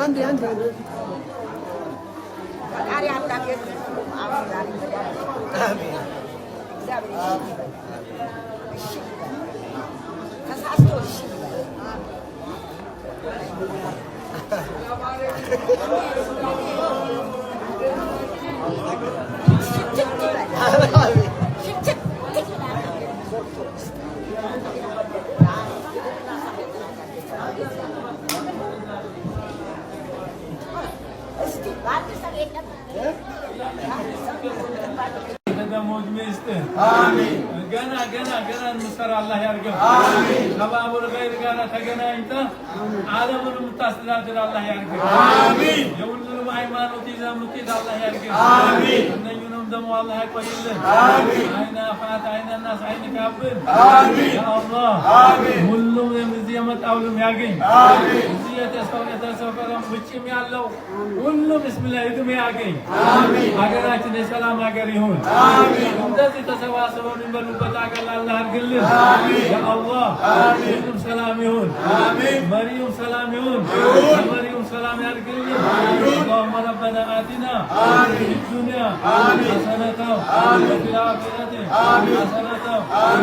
አንዴ ፈጣሪ አምላክ አምላክ አሜን ተሳስቶሽ آمين جنا المستر الله يرجع آمين شباب الغير جنا تجنا أنت عالم المتصلات الله يرجع آمين يقول لهم إيمان وتيزا متيز الله يرجع آمين نجوم دم الله يقبل آمين أين فات أين الناس أين كابر آمين يا الله آمين كلهم مزيمة أولهم يرجع آمين مزية تسوقهم بتشيم يالله كلهم بسم الله يدوم يرجع آمين أجرات السلام أجريهون آمين እንደዚህ ተሰባስበው የሚበሉበት አገር አላህ አድርግልን አሜን ያ አላህ አሜን ሰላም ይሁን አሜን መሪው ሰላም ይሁን መሪው ሰላም ያድርግልን አሜን اللهم ربنا آتنا في الدنيا حسنة وفي الآخرة حسنة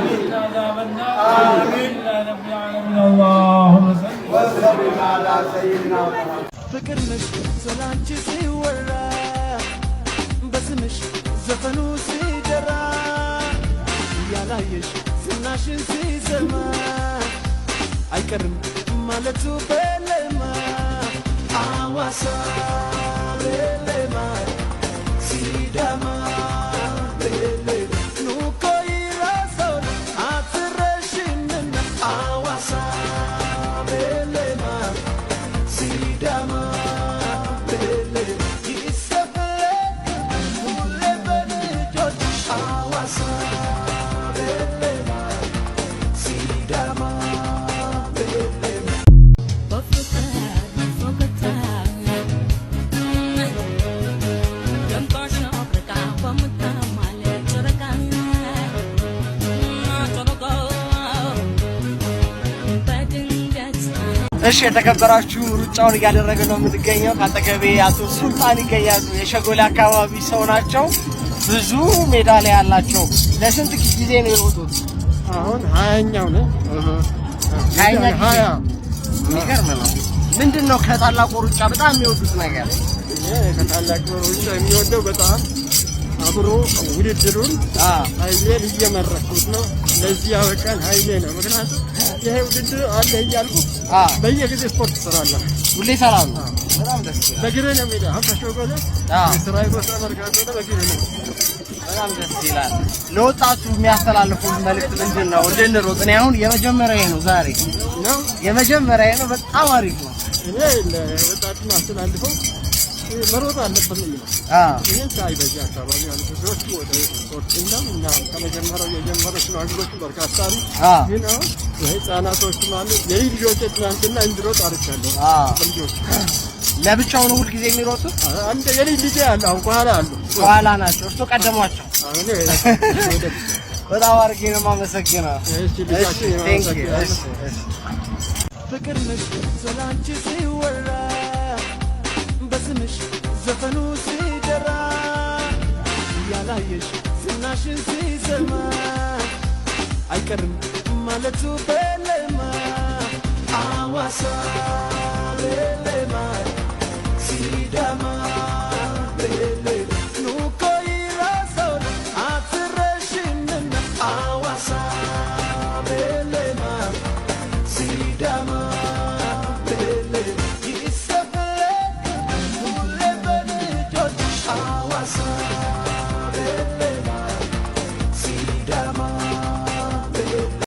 وقنا عذاب النار آمين يا رب العالمين اللهم صل وسلم على سيدنا محمد ፍቅር ነሽ ስላንቺ ሲወራ በስምሽ ዘፈኑ ሲደራ ያላየሽ ዝናሽን ሲሰማ አይቀርም ማለቱ በለማ አዋሳ በለማ ሲዳማ በለማ ኑኮ ይራሰው አትረሽምና አዋሳ በለማ ሲዳማ እሺ የተከበራችሁ ሩጫውን እያደረገ ነው የምትገኘው። ካጠገቤ አቶ ሱልጣን ይገኛሉ። የሸጎሌ አካባቢ ሰው ናቸው። ብዙ ሜዳሊያ ያላቸው። ለስንት ጊዜ ነው የሮጡት? አሁን 20ኛው ነው። 20 የሚገርም ነው። ምንድነው ከታላቁ ሩጫ በጣም የሚወዱት ነገር? ከታላቁ ሩጫ የሚወደው በጣም አብሮ ውድድሩን ኃይሌን እየመረኩት ነው። ለዚህ ያበቃን ኃይሌ ነው። ምክንያቱም ይሄ ውድድር አለ እያልኩ በየጊዜው ስፖርት እሰራለሁ። ሁሌ ሰላም ነው። በጣም ደስ ይላል። በግሬ ነው የሚለው ከሸጎሌ ስራይ ቦታ መርካቶ ነው። በግሬ ነው። በጣም ደስ ይላል። ለወጣቱ የሚያስተላልፉት መልእክት ምንድነው? እንድንሮጥ እኔ አሁን የመጀመሪያዬ ነው ዛሬ ነው የመጀመሪያዬ ነው። በጣም አሪፍ ነው። እኔ ለወጣቱ ማስተላልፈው መሮጥ አለበት ነው። ይሄን ሳይ በዚህ አካባቢ ያሉ ሰዎች ወደ ስፖርትና እና ከመጀመሪያው የጀመሩ ሽማግሌዎች በርካታ ነው። ግን አሁን ህፃናቶች ማለት የልጆች ትናንትና እንድሮጥ አድርጋለሁ። ልጆች ለብቻው ነው ሁሉ ጊዜ የሚሮጡት? አንተ የልጅ ልጅ አለ አሁን ኋላ ናቸው። እርሶ ቀደሟቸው? በጣም አድርጌ ነው የማመሰግነው። እሺ ፍቅር ነሽ ስላንቺ ሲወራ በስምሽ ዘፈኑ ሲደራ ያላየሽ ዝናሽን ሲሰማ አይቀርም ማለቱ በለማ አዋሳ በለማ ሲዳማ